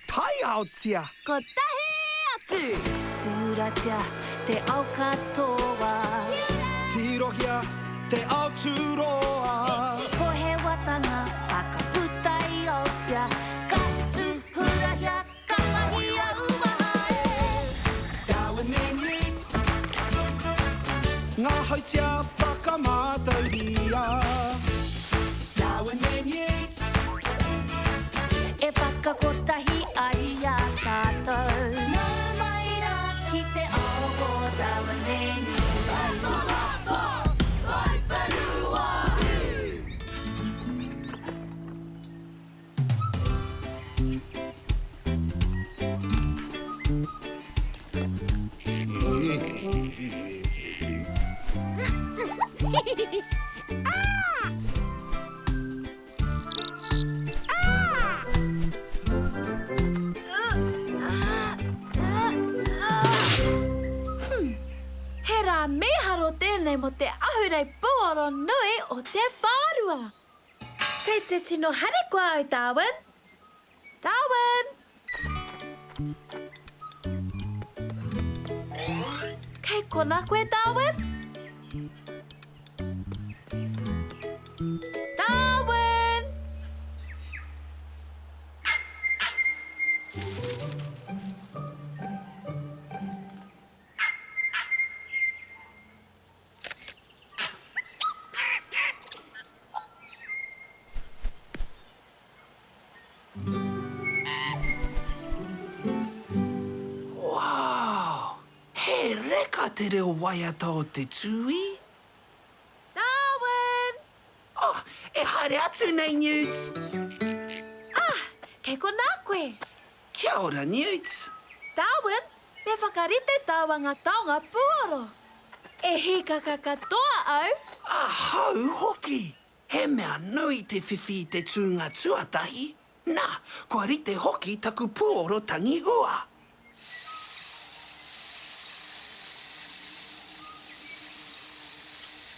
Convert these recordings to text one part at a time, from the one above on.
Taiao tia. Ko tahi atu. Tūratia te ao katoa. Tirohia te Aoturoa. Ko he watanga whakaputai o tia. Ka tuhurahia ka mahi a umahae. Darwin and Newts. Ngā hautia whakamātauria. Darwin and Newts. E whakakotahi ai a tātou. Nā mai rā ki te ao o Darwin and Newts. He rā meharo tēnei mo te ahurei puoro nui o te whārua. Kei te tino hare kua au, Darwin. Darwin! Kei kona koe, Darwin? Darwin! Wow! He reka te reo waiata o te tui. Darwin! Oh, e haere atu nei, Newts. Kei kona koe. Kia ora, Newts. Darwin, me whakarite taua ngā taonga puoro. E hikaka katoa au. Ahau hoki. He mea nui te whiwhi i te tūnga tuatahi. Nā, kua rite hoki taku puoro tangi ua.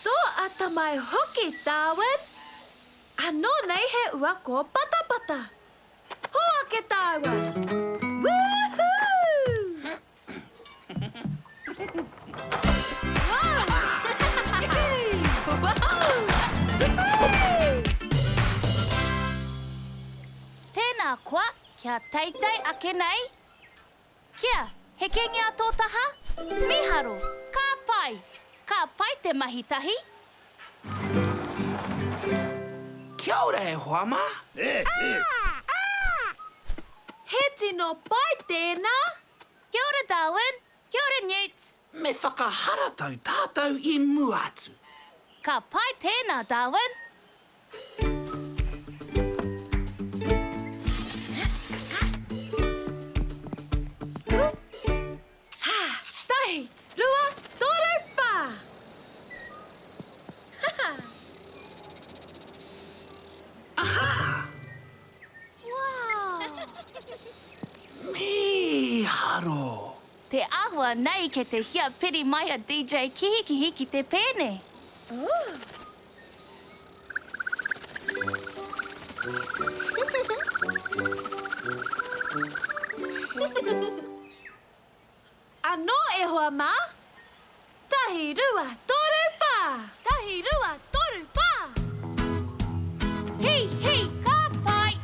Tō ata mai hoki, Darwin. Anō nei he ua ko patapata. Hoa ke taua. Woohoo! Wow! Tēnā koa, kia taitai ake nei. Kia, he kengia tō taha? Miharo, ka pai. Ka pai te mahitahi. Kia ora e hoama. He tino pai tēnā. Kia ora, Darwin. Kia ora, Newts. Me whakaharatau tātou I mua atu. Ka pai tēnā, Darwin. Tahi, rua, tōru whā. Aha! Wow. Miharo! Te ahua nei ke te hia piri mai a DJ Kihikihi ki te pēne. Anō e hoa mā? Tahi rua tōru whā! Tahi rua tōru whā! Hei, hei, ka pai!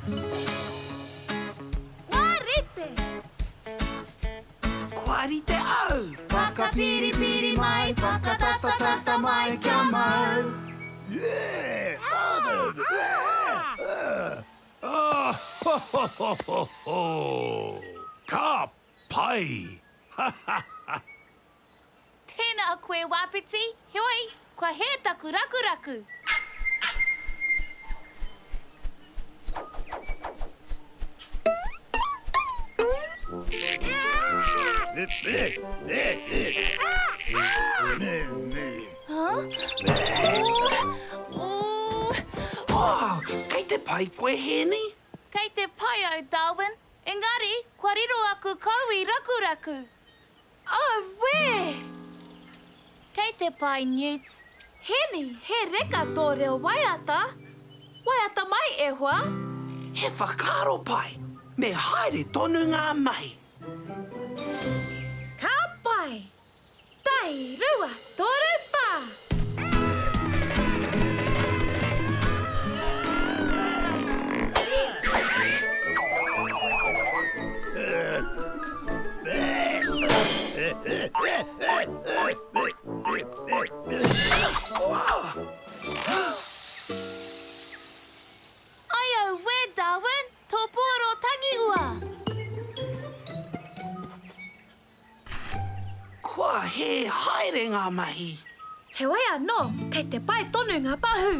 Kua rite! Kua rite au! Whakapiripiri mai, whakatatatata mai, kia mau! Yeah! Oh, ho, ho, ho, ho, ho. Ka pai! Tēnā koe wāpiti, hioi, kua he taku rakuraku. Oh, kei te pai koe hēni? Kei te pai au, Darwin. Engari, kua riro aku kau I rakuraku. Oh, wē! Kei te pai, Newts. Heni, he reka tō reo waiata. Waiata mai e hoa. He whakaro pai. me haere tonu ngā mahi. Ka pai, tahi rua toru pā. Ai au we, Darwin, tō puoro tangi ua. Kua he haere ngā mahi. He wai anō, kei te pai tonu ngā pahu.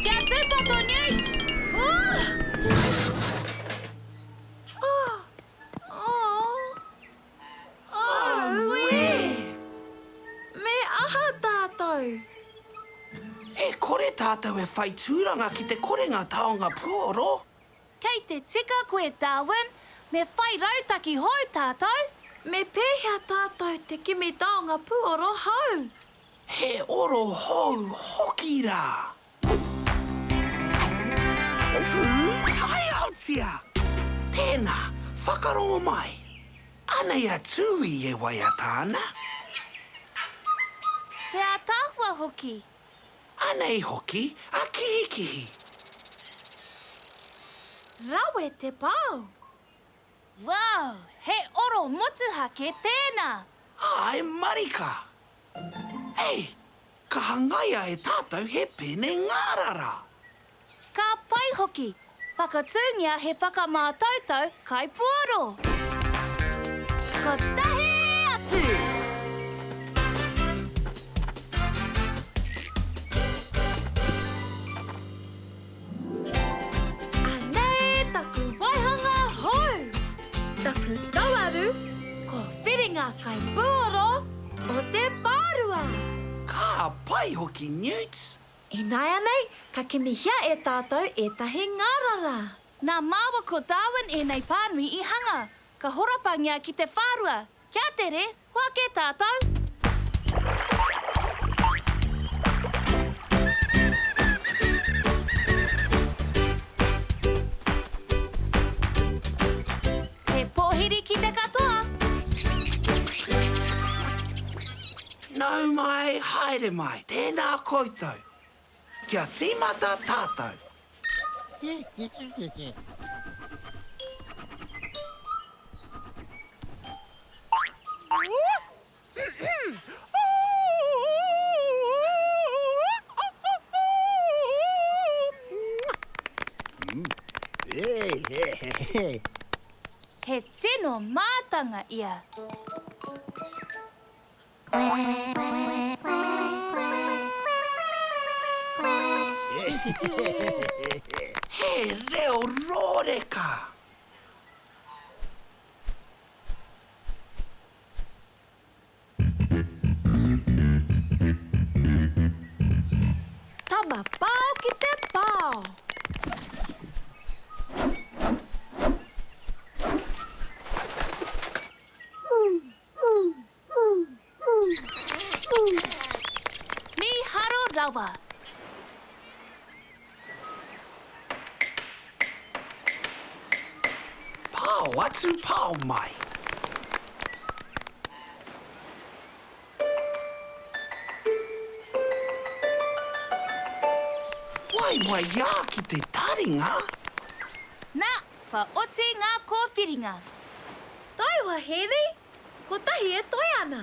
Kia tūpato, Newts! Me aha tātou. E kore tātou e whai tūranga ki te korenga taonga puoro. Kei te tika koe, Darwin, me whai rautaki hou tātou. Me pēhea tātou te kimi taonga puoro hou. He oro hou hoki rā. Taiao tia. Tēnā, whakarongo mai. Anei a tūi e wai a tāna. Te atahua hoki. Anei hoki a kihikihi. Rawe te pau. Wow, he oro motuhake tēnā. Ai, marika. Ei, ka hangaia e tātou he pene ngārara. Ka pai hoki. Whakatūngia he whakamātautau kai puoro. Ko tahe atu. Anei taku waihanga hou. Taku tawaru, ko whiringa kai puoro o te whārua. Ka pai hoki, Newts. E nai anei, ka kimi hia e tātou e tahi ngārara. Nā māua ko Darwin e nei pānui i hanga. Ka horapangia ki te whārua. Kia tere, hoake tātou. He pōhiri ki te katoa. Nau mai, haere mai, tēnā koutou. Kia tīmata tātou. He tino mātanga ia. He reo rōreka. Tama pau ki te pau. Mi haro rawa. Pau atu pau mai. Wai ia ki te taringa. Nā, pa oti ngā kōwhiringa. Taiwa, Heri. Ko tahi e toi ana.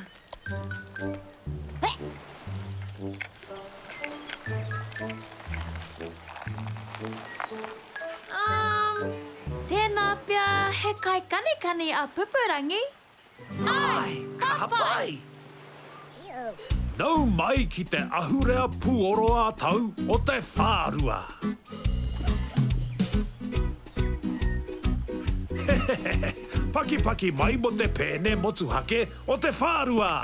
Tēnā pia he kai kanikani a pupurangi. Ai, ka pai. Nau mai ki te ahurea puoro a tau o te whārua. Paki paki mai mo te pēne motuhake o te whārua.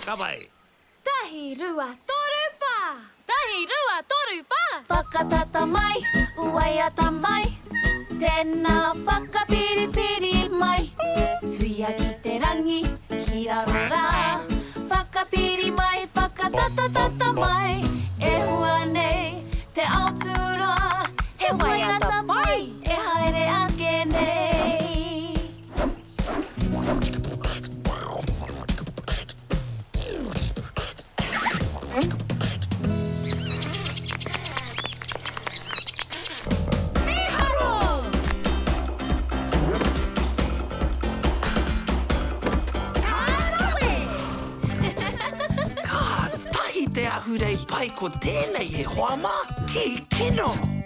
Ka pai. Tahi rua toru whā. Tahi rua toru whā. Whakatata mai, uaiata mai. Tēnā whakapiripiri mai. Tuia ki te rangi, hiraro rā. Whakapiri mai, whakatata tata mai, e hua nei, te autura, he waiata pai, e haere ake nei. Ka tahi te ahurei pai ko tēnei e hoama, ki kino.